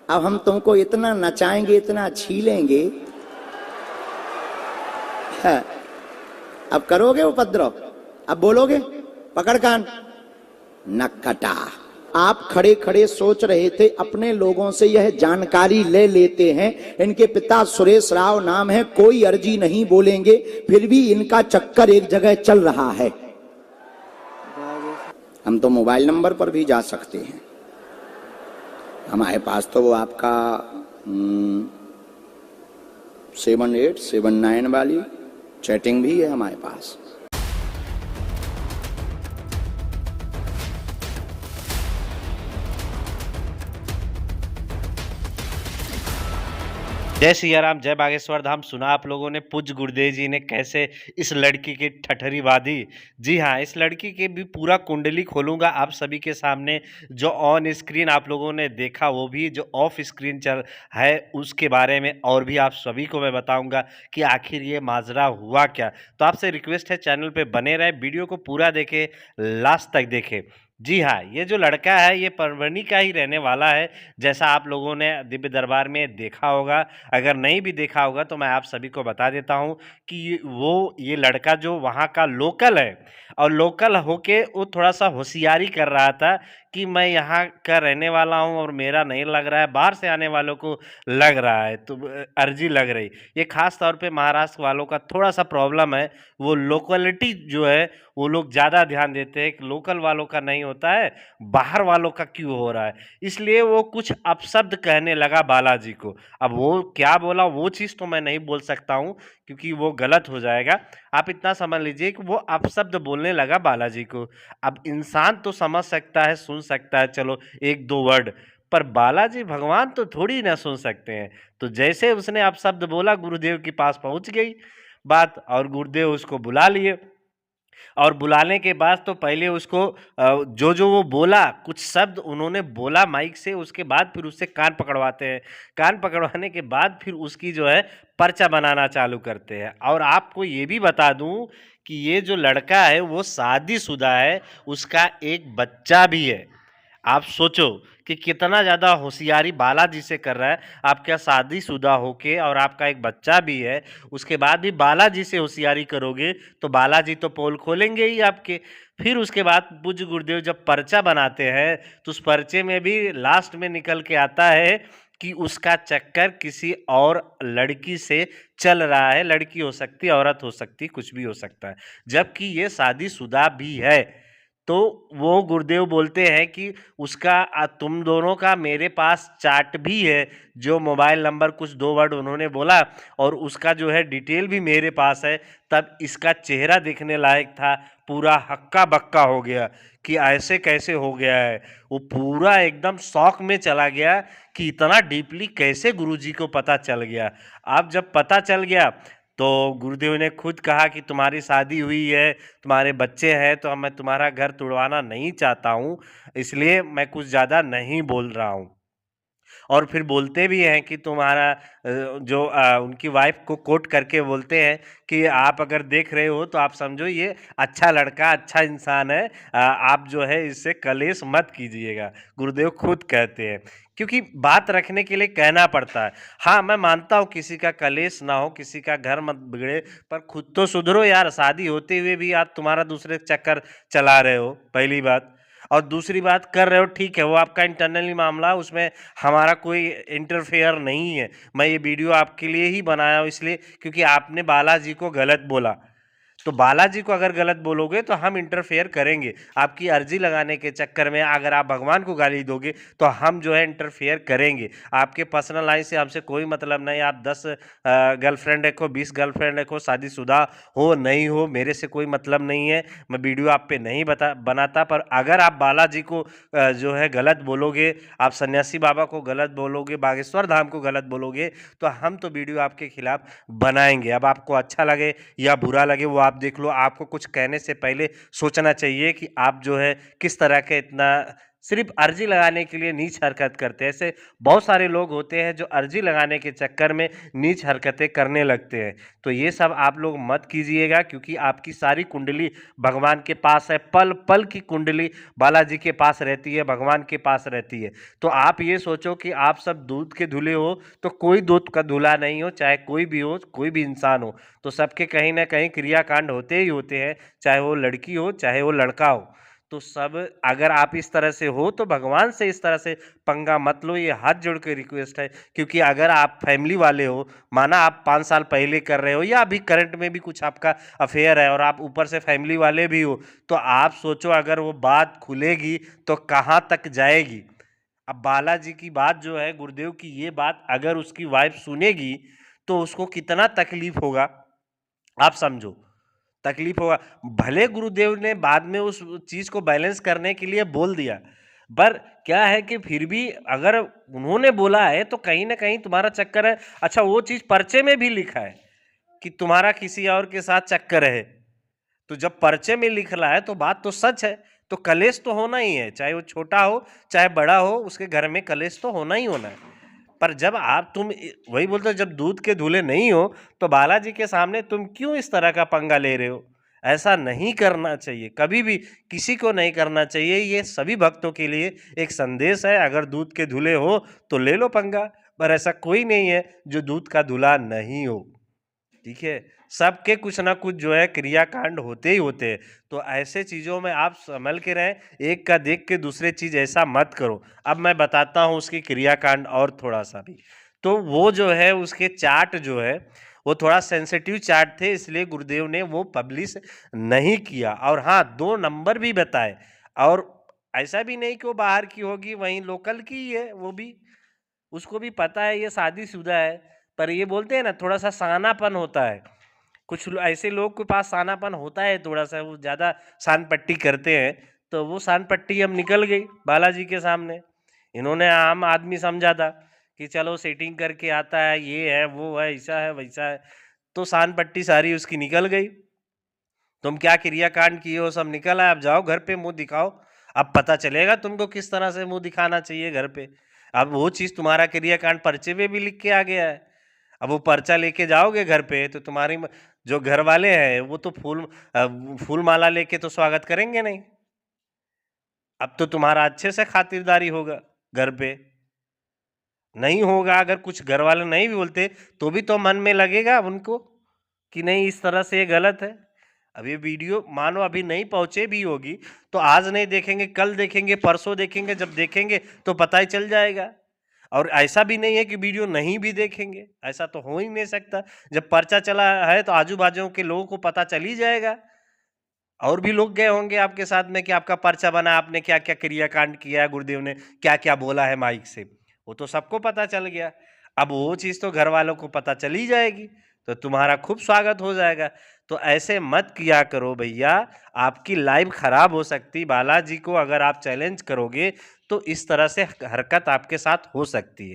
अब हम तुमको इतना नचाएंगे, इतना छीलेंगे। हाँ, अब करोगे उपद्रव, अब बोलोगे पकड़ कान, नक कटा। आप खड़े खड़े सोच रहे थे अपने लोगों से यह जानकारी ले लेते हैं। इनके पिता सुरेश राव नाम है, कोई अर्जी नहीं बोलेंगे, फिर भी इनका चक्कर एक जगह चल रहा है। हम तो मोबाइल नंबर पर भी जा सकते हैं, हमारे पास तो वो आपका 7879 वाली चैटिंग भी है हमारे पास। जय सिया राम, जय बागेश्वर धाम। सुना आप लोगों ने पूज्य गुरुदेव जी ने कैसे इस लड़की की ठठरी बांधी। जी हाँ, इस लड़की की भी पूरा कुंडली खोलूंगा आप सभी के सामने। जो ऑन स्क्रीन आप लोगों ने देखा, वो भी जो ऑफ स्क्रीन चल है उसके बारे में और भी आप सभी को मैं बताऊंगा कि आखिर ये माजरा हुआ क्या। तो आपसे रिक्वेस्ट है चैनल पे बने रहे, वीडियो को पूरा देखें, लास्ट तक देखें। जी हाँ, ये जो लड़का है ये परभणी का ही रहने वाला है, जैसा आप लोगों ने दिव्य दरबार में देखा होगा। अगर नहीं भी देखा होगा तो मैं आप सभी को बता देता हूँ कि ये लड़का जो वहाँ का लोकल है, और लोकल होके वो थोड़ा सा होशियारी कर रहा था कि मैं यहाँ का रहने वाला हूँ और मेरा नहीं लग रहा है, बाहर से आने वालों को लग रहा है, तो अर्जी लग रही। ये खास तौर पे महाराष्ट्र वालों का थोड़ा सा प्रॉब्लम है, वो लोकलिटी जो है वो लोग ज़्यादा ध्यान देते हैं कि लोकल वालों का नहीं होता है, बाहर वालों का क्यों हो रहा है। इसलिए वो कुछ अपशब्द कहने लगा बालाजी को। अब वो क्या बोला वो चीज़ तो मैं नहीं बोल सकता हूँ क्योंकि वो गलत हो जाएगा। आप इतना समझ लीजिए कि वो अपशब्द बोलने लगा बालाजी को। अब इंसान तो समझ सकता है, सुन सकता है, चलो एक दो वर्ड, पर बालाजी भगवान तो थोड़ी ना सुन सकते हैं। तो जैसे उसने अपशब्द बोला, गुरुदेव के पास पहुंच गई बात और गुरुदेव उसको बुला लिए। और बुलाने के बाद तो पहले उसको जो जो वो बोला, कुछ शब्द उन्होंने बोला माइक से, उसके बाद फिर उससे कान पकड़वाते हैं। कान पकड़वाने के बाद फिर उसकी जो है पर्चा बनाना चालू करते हैं। और आपको ये भी बता दूं कि ये जो लड़का है वो शादीशुदा है, उसका एक बच्चा भी है। आप सोचो कि कितना ज़्यादा होशियारी बालाजी से कर रहा है। आप क्या शादीशुदा होके और आपका एक बच्चा भी है, उसके बाद भी बालाजी से होशियारी करोगे तो बालाजी तो पोल खोलेंगे ही आपके। फिर उसके बाद पूज्य गुरुदेव जब पर्चा बनाते हैं तो उस पर्चे में भी लास्ट में निकल के आता है कि उसका चक्कर किसी और लड़की से चल रहा है। लड़की हो सकती है, औरत हो सकती, कुछ भी हो सकता है, जबकि ये शादीशुदा भी है। तो वो गुरुदेव बोलते हैं कि उसका तुम दोनों का मेरे पास चार्ट भी है, जो मोबाइल नंबर कुछ दो वर्ड उन्होंने बोला और उसका जो है डिटेल भी मेरे पास है। तब इसका चेहरा देखने लायक था, पूरा हक्का बक्का हो गया कि ऐसे कैसे हो गया है। वो पूरा एकदम शौक में चला गया कि इतना डीपली कैसे गुरुजी को पता चल गया। अब जब पता चल गया तो गुरुदेव ने खुद कहा कि तुम्हारी शादी हुई है, तुम्हारे बच्चे हैं, तो मैं तुम्हारा घर तुड़वाना नहीं चाहता हूँ, इसलिए मैं कुछ ज़्यादा नहीं बोल रहा हूँ। और फिर बोलते भी हैं कि तुम्हारा जो उनकी वाइफ को कोट करके बोलते हैं कि आप अगर देख रहे हो तो आप समझो ये अच्छा लड़का, अच्छा इंसान है, आप जो है इससे कलेश मत कीजिएगा। गुरुदेव खुद कहते हैं, क्योंकि बात रखने के लिए कहना पड़ता है। हाँ, मैं मानता हूँ किसी का कलेश ना हो, किसी का घर मत बिगड़े, पर खुद तो सुधरो यार। शादी होते हुए भी आप तुम्हारा दूसरे चक्कर चला रहे हो, पहली बात। और दूसरी बात कर रहे हो, ठीक है, वो आपका इंटरनली मामला, उसमें हमारा कोई इंटरफेयर नहीं है। मैं ये वीडियो आपके लिए ही बनाया हूँ, इसलिए क्योंकि आपने बालाजी को गलत बोला। तो बालाजी को अगर गलत बोलोगे तो हम इंटरफेयर करेंगे। आपकी अर्जी लगाने के चक्कर में अगर आप भगवान को गाली दोगे तो हम जो है इंटरफेयर करेंगे। आपके पर्सनल लाइफ से हमसे कोई मतलब नहीं। आप 10 गर्लफ्रेंड रखो, 20 गर्लफ्रेंड रखो, शादीशुदा हो नहीं हो, मेरे से कोई मतलब नहीं है। मैं वीडियो आप पे नहीं बनाता, पर अगर आप बालाजी को जो है गलत बोलोगे, आप सन्यासी बाबा को गलत बोलोगे, बागेश्वर धाम को गलत बोलोगे, तो हम तो वीडियो आपके खिलाफ बनाएंगे। अब आपको अच्छा लगे या बुरा लगे वो आप देख लो। आपको कुछ कहने से पहले सोचना चाहिए कि आप जो है किस तरह के इतना सिर्फ अर्जी लगाने के लिए नीच हरकत करते हैं। ऐसे बहुत सारे लोग होते हैं जो अर्जी लगाने के चक्कर में नीच हरकतें करने लगते हैं। तो ये सब आप लोग मत कीजिएगा, क्योंकि आपकी सारी कुंडली भगवान के पास है। पल पल की कुंडली बालाजी के पास रहती है, भगवान के पास रहती है। तो आप ये सोचो कि आप सब दूध के धुले हो, तो कोई दूध का धुला नहीं हो, चाहे कोई भी हो, कोई भी इंसान हो। तो सबके कहीं ना कहीं क्रियाकांड होते ही होते हैं, चाहे वो लड़की हो चाहे वो लड़का हो। तो सब अगर आप इस तरह से हो तो भगवान से इस तरह से पंगा मत लो, ये हाथ जोड़ के रिक्वेस्ट है। क्योंकि अगर आप फैमिली वाले हो, माना आप 5 साल पहले कर रहे हो या अभी करंट में भी कुछ आपका अफेयर है और आप ऊपर से फैमिली वाले भी हो, तो आप सोचो अगर वो बात खुलेगी तो कहाँ तक जाएगी। अब बालाजी की बात जो है, गुरुदेव की ये बात अगर उसकी वाइफ सुनेगी तो उसको कितना तकलीफ होगा, आप समझो। तकलीफ होगा। भले गुरुदेव ने बाद में उस चीज को बैलेंस करने के लिए बोल दिया, पर क्या है कि फिर भी अगर उन्होंने बोला है तो कहीं ना कहीं तुम्हारा चक्कर है। अच्छा, वो चीज पर्चे में भी लिखा है कि तुम्हारा किसी और के साथ चक्कर है, तो जब पर्चे में लिख रहा है तो बात तो सच है। तो कलेश तो होना ही है, चाहे वो छोटा हो चाहे बड़ा हो, उसके घर में कलेश तो होना ही होना है। पर जब आप तुम वही बोलते हो, जब दूध के धुले नहीं हो तो बालाजी के सामने तुम क्यों इस तरह का पंगा ले रहे हो। ऐसा नहीं करना चाहिए, कभी भी किसी को नहीं करना चाहिए। ये सभी भक्तों के लिए एक संदेश है। अगर दूध के धुले हो तो ले लो पंगा, पर ऐसा कोई नहीं है जो दूध का धुला नहीं हो। ठीक है, सबके कुछ ना कुछ जो है क्रियाकांड होते ही होते हैं। तो ऐसे चीज़ों में आप संभल के रहें, एक का देख के दूसरे चीज़ ऐसा मत करो। अब मैं बताता हूँ उसकी क्रियाकांड और थोड़ा सा भी। तो वो जो है उसके चार्ट जो है वो थोड़ा सेंसिटिव चार्ट थे, इसलिए गुरुदेव ने वो पब्लिश नहीं किया। और हाँ, 2 नंबर भी बताए। और ऐसा भी नहीं कि वो बाहर की होगी, वहीं लोकल की ही है वो भी, उसको भी पता है ये शादीशुदा है। पर ये बोलते हैं ना, थोड़ा सा सानापन होता है। कुछ ऐसे लोग के पास सानापन होता है थोड़ा सा, वो ज़्यादा सान पट्टी करते हैं। तो वो सान पट्टी अब निकल गई बालाजी के सामने। इन्होंने आम आदमी समझा था कि चलो सेटिंग करके आता है, ये है वो है, ऐसा है वैसा है। तो सान पट्टी सारी उसकी निकल गई। तुम क्या क्रियाकांड किए हो सब निकल आया। अब जाओ घर पे मुंह दिखाओ, अब पता चलेगा तुमको किस तरह से मुंह दिखाना चाहिए घर पे। अब वो चीज़ तुम्हारा क्रियाकांड पर्चे पे भी लिख के आ गया है। अब वो पर्चा लेके जाओगे घर पे तो तुम्हारी जो घर वाले हैं वो तो फूल माला लेके तो स्वागत करेंगे नहीं। अब तो तुम्हारा अच्छे से खातिरदारी होगा घर पे। नहीं होगा, अगर कुछ घर वाले नहीं भी बोलते तो भी तो मन में लगेगा उनको कि नहीं, इस तरह से ये गलत है। अब ये वीडियो मानो अभी नहीं पहुंचे भी होगी तो आज नहीं देखेंगे, कल देखेंगे, परसों देखेंगे, जब देखेंगे तो पता ही चल जाएगा। और ऐसा भी नहीं है कि वीडियो नहीं भी देखेंगे, ऐसा तो हो ही नहीं सकता। जब पर्चा चला है तो आजू बाजू के लोगों को पता चल ही जाएगा। और भी लोग गए होंगे आपके साथ में कि आपका पर्चा बना, आपने क्या क्या क्रियाकांड किया है, गुरुदेव ने क्या क्या बोला है माइक से, वो तो सबको पता चल गया। अब वो चीज़ तो घर वालों को पता चली जाएगी, तो तुम्हारा खूब स्वागत हो जाएगा। तो ऐसे मत किया करो भैया, आपकी लाइफ खराब हो सकती। बालाजी को अगर आप चैलेंज करोगे तो इस तरह से हरकत आपके साथ हो सकती है।